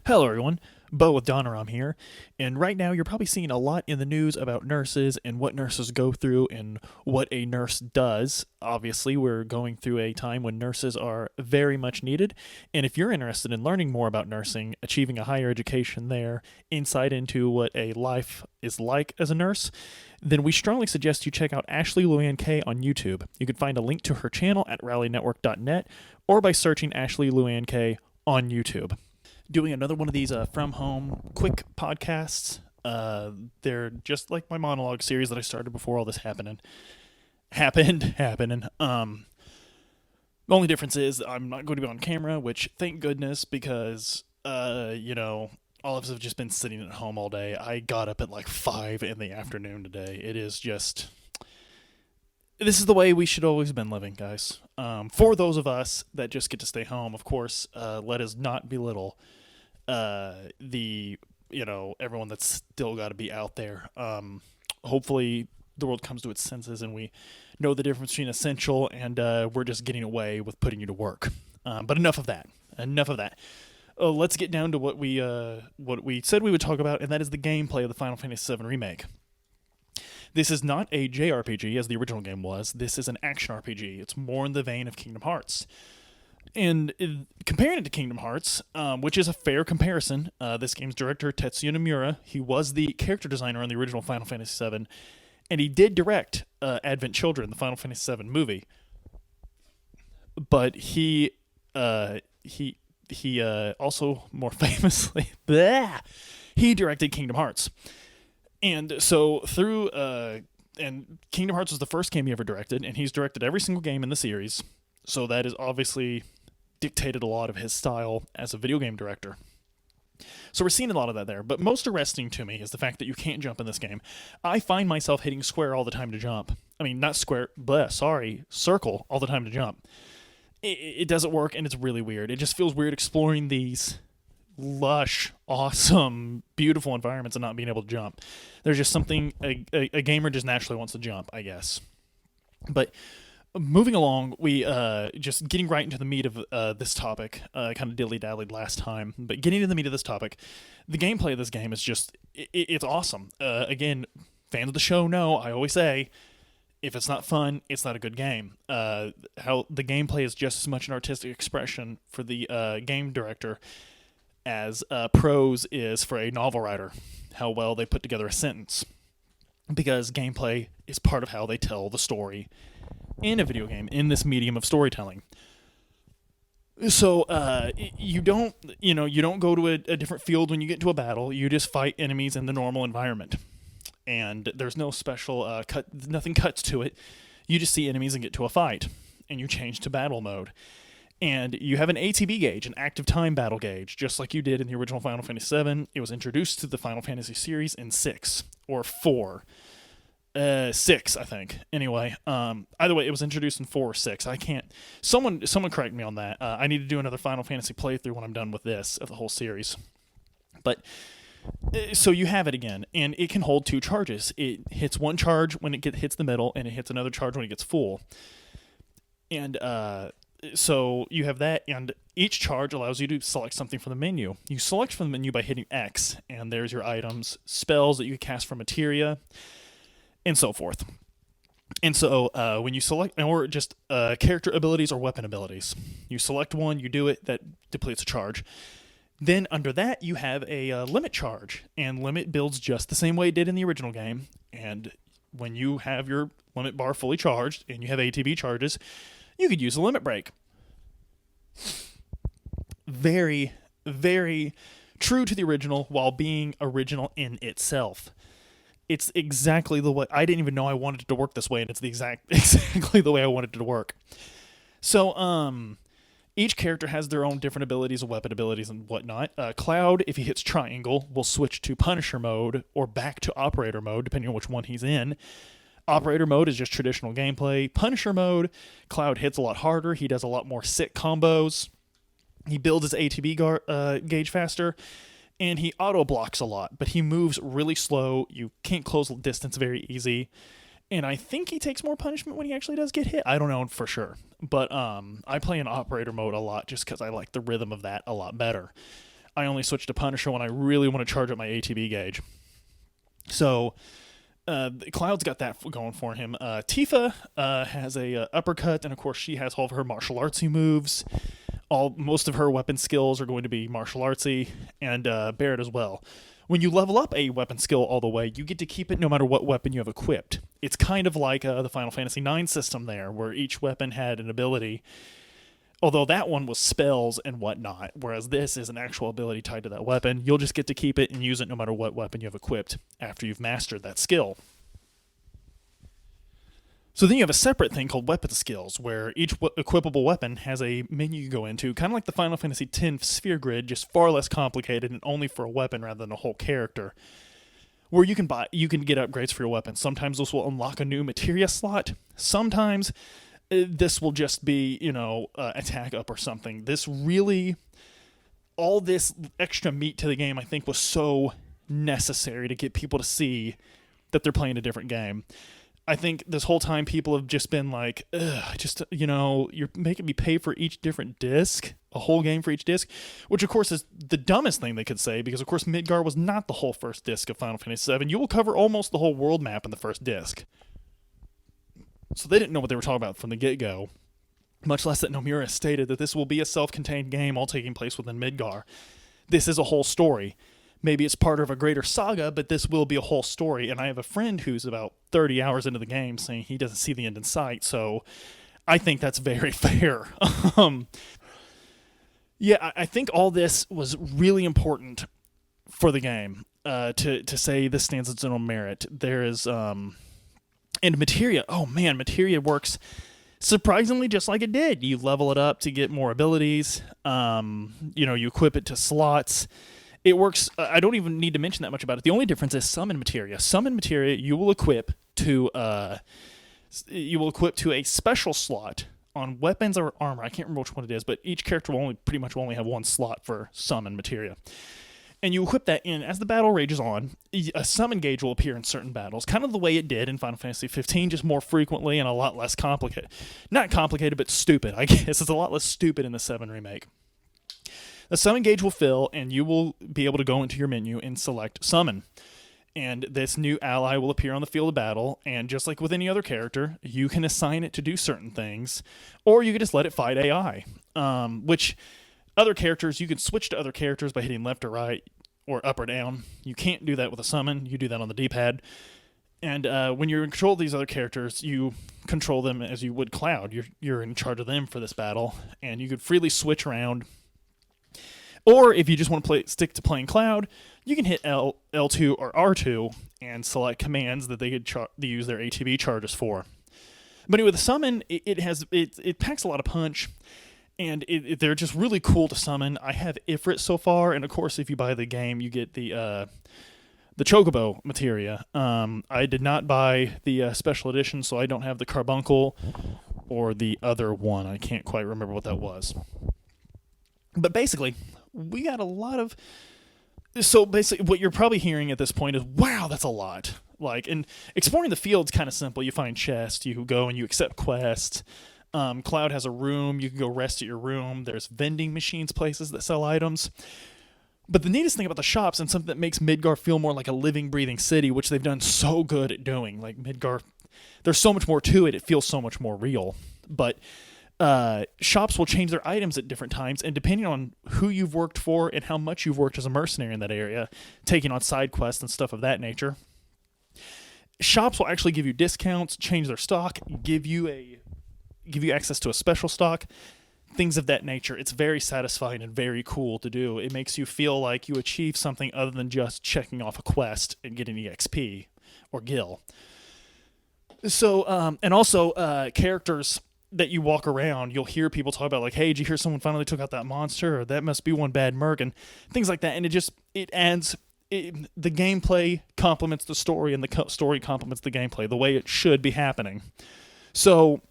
Hello, everyone. Beau with Donaram here, and right now you're probably seeing a lot in the news about nurses and what nurses go through and what a nurse does. Obviously, we're going through a time when nurses are very much needed, and if you're interested in learning more about nursing, achieving a higher education there, insight into what a life is like as a nurse, then we strongly suggest you check out Ashley Luann K on YouTube. You can find a link to her channel at rallynetwork.net or by searching Ashley Luann K on YouTube. Doing another one of these from home quick podcasts. They're just like my monologue series that I started before all this happening. The only difference is I'm not going to be on camera, which thank goodness because all of us have just been sitting at home all day. I got up at like 5 in the afternoon today. It is just this is the way we should always been living, guys. For those of us that just get to stay home, of course, let us not belittle the everyone that's still got to be out there. Hopefully, the world comes to its senses and we know the difference between essential and we're just getting away with putting you to work. But enough of that. Enough of that. Let's get down to what we said we would talk about, and that is the gameplay of the Final Fantasy VII Remake. This is not a JRPG as the original game was. This is an action RPG. It's more in the vein of Kingdom Hearts. And comparing it to Kingdom Hearts, which is a fair comparison, this game's director, Tetsuya Nomura, he was the character designer on the original Final Fantasy VII, and he did direct Advent Children, the Final Fantasy VII movie. But he also more famously, he directed Kingdom Hearts. And so and Kingdom Hearts was the first game he ever directed, and he's directed every single game in the series. So that has obviously dictated a lot of his style as a video game director. So we're seeing a lot of that there. But most arresting to me is the fact that you can't jump in this game. I find myself hitting square all the time to jump. I mean, not square, circle all the time to jump. It doesn't work, and it's really weird. It just feels weird exploring these lush, awesome, beautiful environments and not being able to jump. There's just something, a gamer just naturally wants to jump, I guess. But moving along, we just getting right into the meat of this topic. Kind of dilly-dallied last time, but getting into the meat of this topic, the gameplay of this game is just, it's awesome. Again, fans of the show know, I always say, if it's not fun, it's not a good game. How the gameplay is just as much an artistic expression for the game director as prose is for a novel writer, how well they put together a sentence. Because gameplay is part of how they tell the story in a video game, in this medium of storytelling. So you don't go to a different field when you get into a battle. You just fight enemies in the normal environment. And there's no special nothing cuts to it. You just see enemies and get to a fight. And you change to battle mode. And you have an ATB gauge, an active time battle gauge, just like you did in the original Final Fantasy VII. It was introduced to the Final Fantasy series in 6 or 4. 6, I think. Anyway, either way, it was introduced in 4 or 6. I can't. Someone correct me on that. I need to do another Final Fantasy playthrough when I'm done with this of the whole series. But so you have it again, and it can hold 2 charges. It hits 1 charge when it hits the middle, and it hits another charge when it gets full. And so you have that, and each charge allows you to select something from the menu. You select from the menu by hitting X, and there's your items, spells that you can cast from materia, and so forth. And so when you select, or just character abilities or weapon abilities, you select one, you do it, that depletes a charge. Then under that, you have a limit charge, and limit builds just the same way it did in the original game. And when you have your limit bar fully charged, and you have ATB charges, you could use a limit break. Very, very true to the original while being original in itself. It's exactly the way, I didn't even know I wanted it to work this way, and it's exactly the way I wanted it to work. So, each character has their own different abilities, weapon abilities, and whatnot. Cloud, if he hits triangle, will switch to Punisher mode or back to Operator mode, depending on which one he's in. Operator mode is just traditional gameplay. Punisher mode, Cloud hits a lot harder. He does a lot more sick combos. He builds his ATB gauge faster, and he auto-blocks a lot, but he moves really slow. You can't close the distance very easy. And I think he takes more punishment when he actually does get hit. I don't know for sure. But I play in operator mode a lot just because I like the rhythm of that a lot better. I only switch to Punisher when I really want to charge up my ATB gauge. So Cloud's got that going for him. Tifa has a uppercut, and of course she has all of her martial artsy moves. Most of her weapon skills are going to be martial artsy, and Barrett as well. When you level up a weapon skill all the way, you get to keep it no matter what weapon you have equipped. It's kind of like the Final Fantasy IX system there, where each weapon had an ability, although that one was spells and whatnot, whereas this is an actual ability tied to that weapon. You'll just get to keep it and use it no matter what weapon you have equipped after you've mastered that skill. So then you have a separate thing called weapon skills, where each equipable weapon has a menu you go into, kind of like the Final Fantasy X sphere grid, just far less complicated and only for a weapon rather than a whole character. Where you can get upgrades for your weapon. Sometimes this will unlock a new materia slot. Sometimes this will just be, attack up or something. All this extra meat to the game, I think, was so necessary to get people to see that they're playing a different game. I think this whole time people have just been like, you're making me pay for each different disc, a whole game for each disc, which of course is the dumbest thing they could say, because of course Midgar was not the whole first disc of Final Fantasy VII. You will cover almost the whole world map in the first disc. So they didn't know what they were talking about from the get-go, much less that Nomura stated that this will be a self-contained game all taking place within Midgar. This is a whole story. Maybe it's part of a greater saga, but this will be a whole story. And I have a friend who's about 30 hours into the game saying he doesn't see the end in sight, so I think that's very fair. I think all this was really important for the game, to say this stands its own merit. There is, and materia, materia works surprisingly just like it did. You level it up to get more abilities, you equip it to slots. It works. I don't even need to mention that much about it. The only difference is summon materia. Summon materia you will equip to a special slot on weapons or armor. I can't remember which one it is, but each character will pretty much only have one slot for summon materia. And you equip that in. As the battle rages on, a summon gauge will appear in certain battles, kind of the way it did in Final Fantasy XV, just more frequently and a lot less complicated. Not complicated, but stupid, I guess. It's a lot less stupid in the 7 Remake. The summon gauge will fill, and you will be able to go into your menu and select summon. And this new ally will appear on the field of battle, and just like with any other character, you can assign it to do certain things, or you can just let it fight AI. Which other characters, you can switch to other characters by hitting left or right, or up or down. You can't do that with a summon. You do that on the D-pad. And when you're in control of these other characters, you control them as you would Cloud. You're in charge of them for this battle, and you could freely switch around. Or if you just want to stick to playing Cloud, you can hit L2 or R2 and select commands that they could use their ATB charges for. But anyway, the summon, it packs a lot of punch, and they're just really cool to summon. I have Ifrit so far, and of course, if you buy the game, you get the Chocobo materia. I did not buy the special edition, so I don't have the Carbuncle or the other one. I can't quite remember what that was. But basically, we got a lot of... So basically, what you're probably hearing at this point is, wow, that's a lot. And exploring the field's kind of simple. You find chests, you go and you accept quests. Cloud has a room, you can go rest at your room. There's vending machines, places that sell items. But the neatest thing about the shops, and something that makes Midgar feel more like a living, breathing city, which they've done so good at doing, like Midgar, there's so much more to it, it feels so much more real. But shops will change their items at different times, and depending on who you've worked for and how much you've worked as a mercenary in that area, taking on side quests and stuff of that nature, shops will actually give you discounts, change their stock, give you access to a special stock, things of that nature. It's very satisfying and very cool to do. It makes you feel like you achieve something other than just checking off a quest and getting EXP or gil. So, and also characters that you walk around, you'll hear people talk about, like, hey, did you hear someone finally took out that monster? Or that must be one bad merc, and things like that. And it adds... the gameplay complements the story, and the story complements the gameplay, the way it should be happening. So,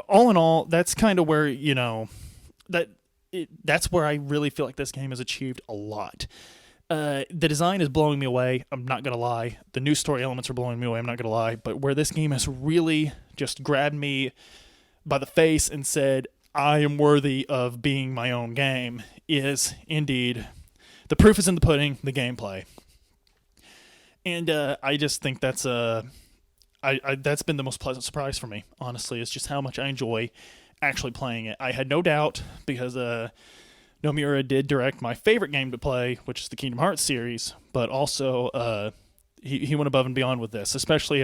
all in all, that's kind of where, that's where I really feel like this game has achieved a lot. The design is blowing me away, I'm not going to lie. The new story elements are blowing me away, I'm not going to lie. But where this game has really just grabbed me by the face and said, I am worthy of being my own game, is indeed the proof is in the pudding, the gameplay. And I just think that's that's been the most pleasant surprise for me, honestly, is just how much I enjoy actually playing it. I had no doubt because Nomura did direct my favorite game to play, which is the Kingdom Hearts series, but also he went above and beyond with this, especially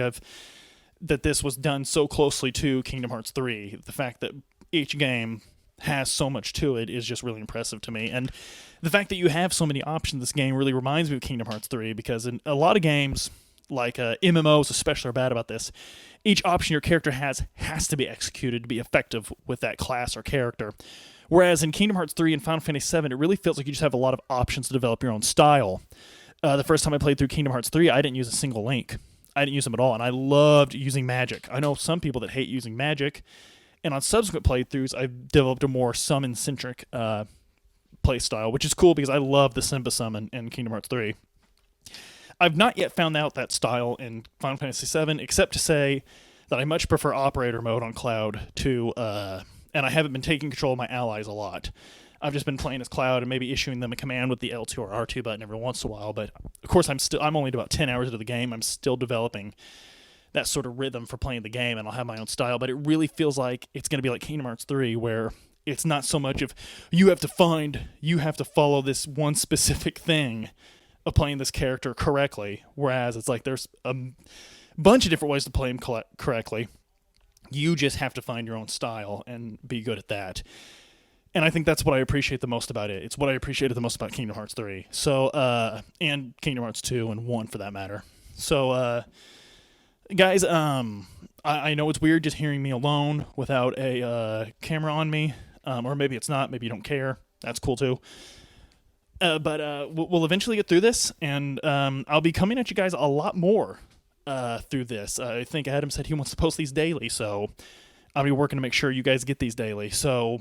that this was done so closely to Kingdom Hearts 3. The fact that each game has so much to it is just really impressive to me. And the fact that you have so many options in this game really reminds me of Kingdom Hearts 3, because in a lot of games, like MMOs especially, are bad about this. Each option your character has to be executed to be effective with that class or character. Whereas in Kingdom Hearts 3 and Final Fantasy VII, it really feels like you just have a lot of options to develop your own style. The first time I played through Kingdom Hearts 3, I didn't use a single link. I didn't use them at all, and I loved using magic. I know some people that hate using magic, and on subsequent playthroughs, I've developed a more summon-centric play style, which is cool because I love the Simba summon in Kingdom Hearts 3. I've not yet found out that style in Final Fantasy VII, except to say that I much prefer operator mode on Cloud to, and I haven't been taking control of my allies a lot. I've just been playing as Cloud and maybe issuing them a command with the L2 or R2 button every once in a while. But of course, I'm only about 10 hours into the game. I'm still developing that sort of rhythm for playing the game, and I'll have my own style. But it really feels like it's going to be like Kingdom Hearts 3, where it's not so much of you have to follow this one specific thing of playing this character correctly. Whereas it's like there's a bunch of different ways to play him correctly. You just have to find your own style and be good at that. And I think that's what I appreciate the most about it. It's what I appreciated the most about Kingdom Hearts 3. So, and Kingdom Hearts 2 and 1 for that matter. So, guys, I know it's weird just hearing me alone without a camera on me. Or maybe it's not. Maybe you don't care. That's cool too. But we'll eventually get through this, and I'll be coming at you guys a lot more through this. I think Adam said he wants to post these daily, so I'll be working to make sure you guys get these daily. So,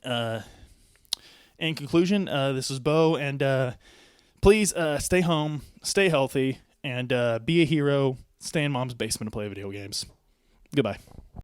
in conclusion, this is Beau, and please stay home, stay healthy, and be a hero. Stay in mom's basement and play video games. Goodbye.